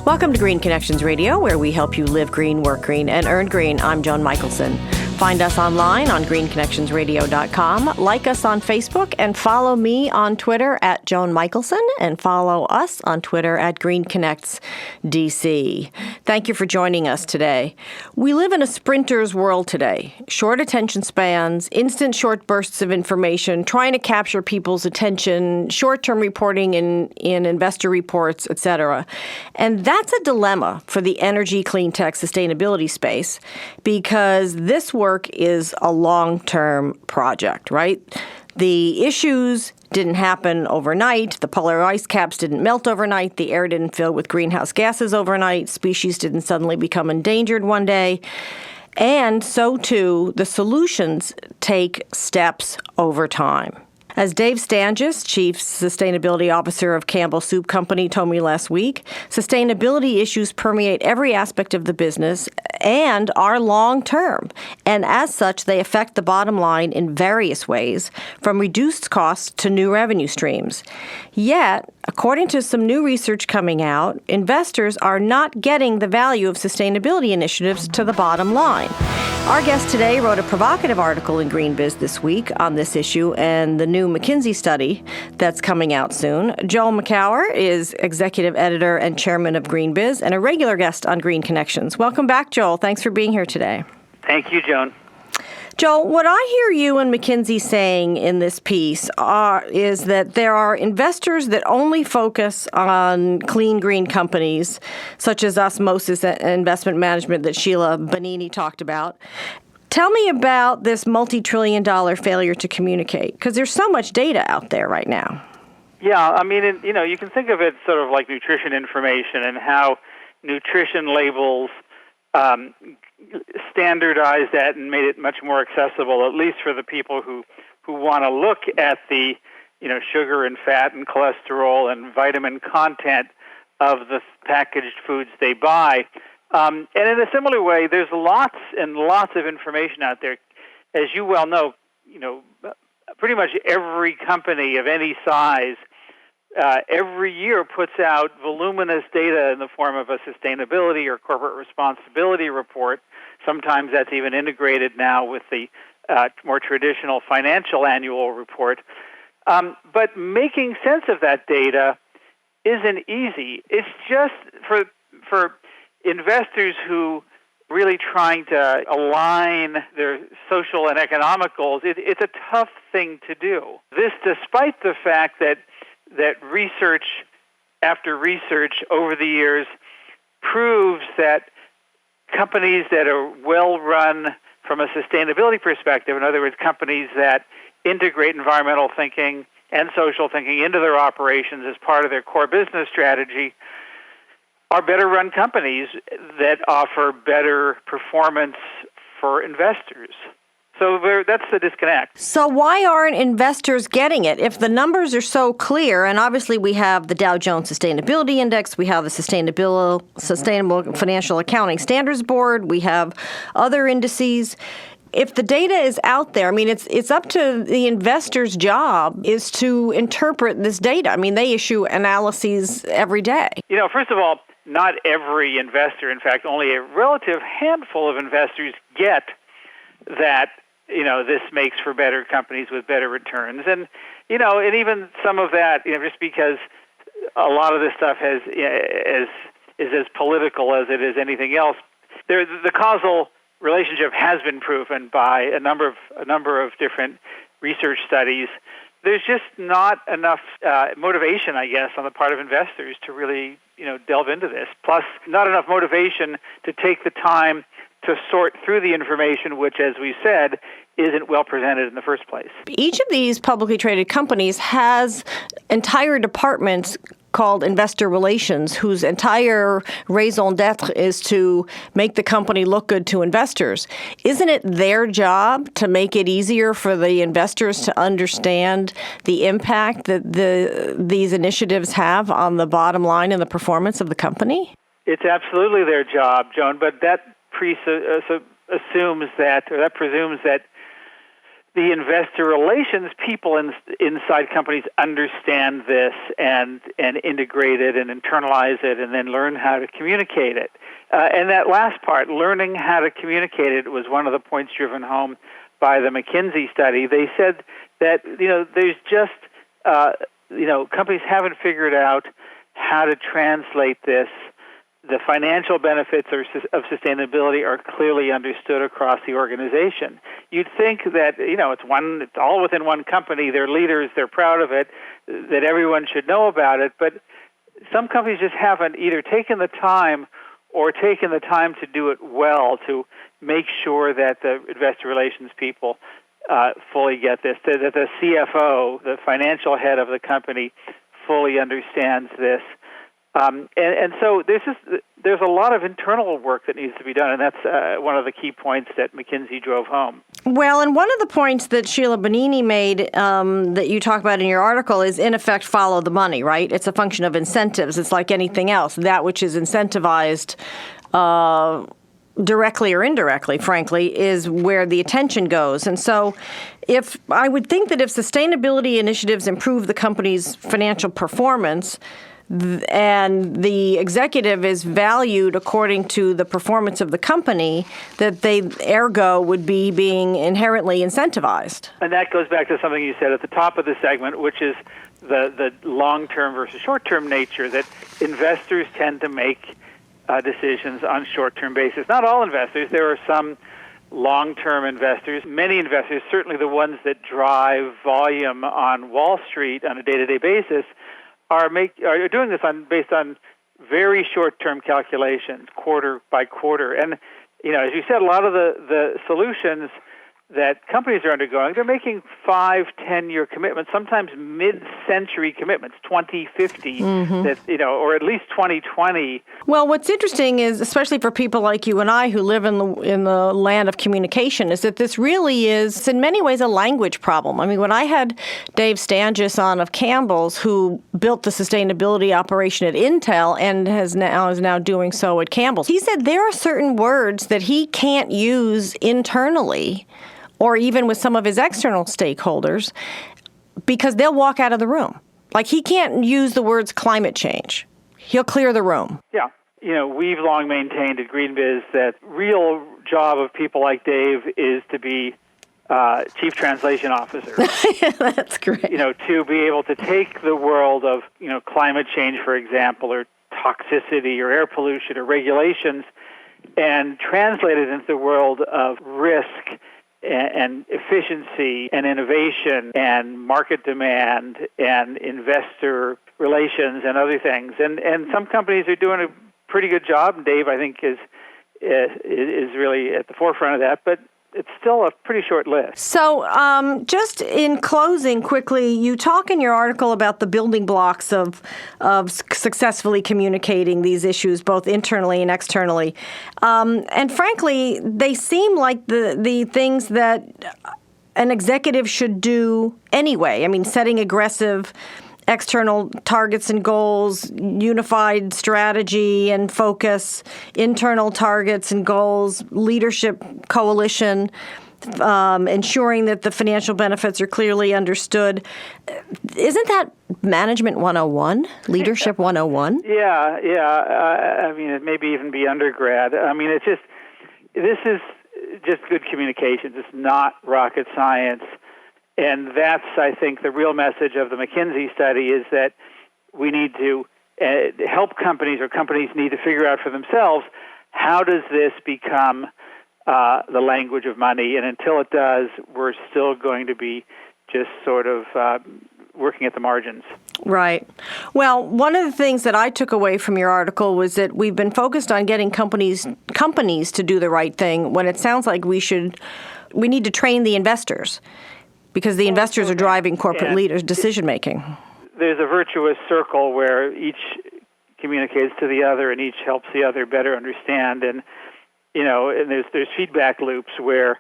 Welcome to Green Connections Radio, where we help you live green, work green, and earn green. I'm Joan Michelson. Find us online on greenconnectionsradio.com, like us on Facebook, and follow me on Twitter at Joan Michelson, and follow us on Twitter at GreenConnectsDC. Thank you for joining us today. We live in a sprinter's world today. Short attention spans, instant short bursts of information, trying to capture people's attention, short-term reporting in investor reports, etc. And that's a dilemma for the energy, clean tech, sustainability space, because this work is a long-term project, right? The issues didn't happen overnight. The polar ice caps didn't melt overnight. The air didn't fill with greenhouse gases overnight. Species didn't suddenly become endangered one day. And so, too, the solutions take steps over time. As Dave Stanges, Chief Sustainability Officer of Campbell Soup Company, told me last week, sustainability issues permeate every aspect of the business and are long-term. And as such, they affect the bottom line in various ways, from reduced costs to new revenue streams. Yet, according to some new research coming out, investors are not getting the value of sustainability initiatives to the bottom line. Our guest today wrote a provocative article in GreenBiz this week on this issue and the new McKinsey study that's coming out soon. Joel Makower is executive editor and chairman of GreenBiz and a regular guest on Green Connections. Welcome back, Joel. Thanks for being here today. Thank you, Joan. Joel, what I hear you and McKinsey saying in this piece is that there are investors that only focus on clean, green companies, such as Osmosis Investment Management that Sheila Bonini talked about. Tell me about this multi-trillion-dollar failure to communicate, because there's so much data out there right now. Yeah, I mean, you can think of it sort of like nutrition information and how nutrition labels standardized that and made it much more accessible, at least for the people who want to look at the sugar and fat and cholesterol and vitamin content of the packaged foods they buy. And in a similar way, there's lots and lots of information out there. As you well know, pretty much every company of any size every year puts out voluminous data in the form of a sustainability or corporate responsibility report. Sometimes that's even integrated now with the more traditional financial annual report. But making sense of that data isn't easy. It's just for investors who really trying to align their social and economic goals, it's a tough thing to do. This despite the fact that research after research over the years proves that companies that are well run from a sustainability perspective, in other words, companies that integrate environmental thinking and social thinking into their operations as part of their core business strategy, are better run companies that offer better performance for investors. So that's the disconnect. So why aren't investors getting it? If the numbers are so clear, and obviously we have the Dow Jones Sustainability Index, we have the Sustainable Financial Accounting Standards Board, we have other indices. If the data is out there, I mean, it's up to the investor's job is to interpret this data. I mean, they issue analyses every day. First of all, not every investor, in fact, only a relative handful of investors get that this makes for better companies with better returns. And, and even some of that, just because a lot of this stuff is as political as it is anything else, the causal relationship has been proven by a number of different research studies. There's just not enough motivation, I guess, on the part of investors to really, delve into this. Plus, not enough motivation to take the time to sort through the information, which, as we said, isn't well presented in the first place. Each of these publicly traded companies has entire departments called investor relations, whose entire raison d'etre is to make the company look good to investors. Isn't it their job to make it easier for the investors to understand the impact that these initiatives have on the bottom line and the performance of the company? It's absolutely their job, Joan, but that presumes that the investor relations people inside companies understand this and integrate it and internalize it and then learn how to communicate it. And that last part, learning how to communicate it, was one of the points driven home by the McKinsey study. They said that, there's just, companies haven't figured out how to translate this. The financial benefits of sustainability are clearly understood across the organization. You'd think that, it's all within one company, they're leaders, they're proud of it, that everyone should know about it, but some companies just haven't either taken the time to do it well, to make sure that the investor relations people fully get this, that the CFO, the financial head of the company, fully understands this. And so there's a lot of internal work that needs to be done, and that's one of the key points that McKinsey drove home. Well, and one of the points that Sheila Bonini made that you talk about in your article is, in effect, follow the money, right? It's a function of incentives. It's like anything else. That which is incentivized directly or indirectly, frankly, is where the attention goes. And so I would think that if sustainability initiatives improve the company's financial performance, and the executive is valued according to the performance of the company, that they, ergo, would be being inherently incentivized. And that goes back to something you said at the top of the segment, which is the long-term versus short-term nature, that investors tend to make decisions on short-term basis. Not all investors. There are some long-term investors. Many investors, certainly the ones that drive volume on Wall Street on a day-to-day basis, are doing this based on very short-term calculations, quarter by quarter. And, as you said, a lot of the solutions that companies are undergoing, they're making 5, 10-year commitments, sometimes mid-century commitments, 2050, or at least 2020. Well, what's interesting is, especially for people like you and I who live in the land of communication, is that this really is, in many ways, a language problem. I mean, when I had Dave Stangis on of Campbell's, who built the sustainability operation at Intel and is now doing so at Campbell's, he said there are certain words that he can't use internally or even with some of his external stakeholders, because they'll walk out of the room. Like, he can't use the words climate change. He'll clear the room. Yeah. We've long maintained at GreenBiz that real job of people like Dave is to be chief translation officer. That's great. To be able to take the world of, climate change, for example, or toxicity or air pollution or regulations, and translate it into the world of risk and efficiency and innovation and market demand and investor relations and other things. And some companies are doing a pretty good job, and Dave, I think, is really at the forefront of that, but it's still a pretty short list. So just in closing, quickly, you talk in your article about the building blocks of successfully communicating these issues, both internally and externally. And frankly, they seem like the things that an executive should do anyway. I mean, setting aggressive external targets and goals, unified strategy and focus, internal targets and goals, leadership coalition, ensuring that the financial benefits are clearly understood. Isn't that Management 101, Leadership 101? Yeah. I mean, it maybe even be undergrad. I mean, this is just good communications. It's not rocket science. And that's, I think, the real message of the McKinsey study, is that we need to help companies, or companies need to figure out for themselves, how does this become the language of money? And until it does, we're still going to be just sort of working at the margins. Right. Well, one of the things that I took away from your article was that we've been focused on getting companies to do the right thing, when it sounds like we need to train the investors, because the investors are driving corporate leaders' decision-making. There's a virtuous circle where each communicates to the other and each helps the other better understand. And, and there's feedback loops where,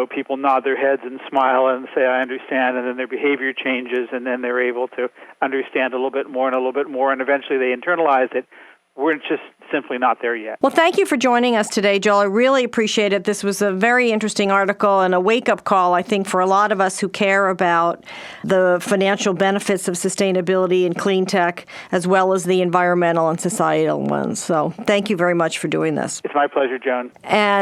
people nod their heads and smile and say, I understand, and then their behavior changes, and then they're able to understand a little bit more and a little bit more, and eventually they internalize it. we're just simply not there yet. Well, thank you for joining us today, Joel. I really appreciate it. This was a very interesting article and a wake-up call, I think, for a lot of us who care about the financial benefits of sustainability and clean tech, as well as the environmental and societal ones. So thank you very much for doing this. It's my pleasure, Joan. And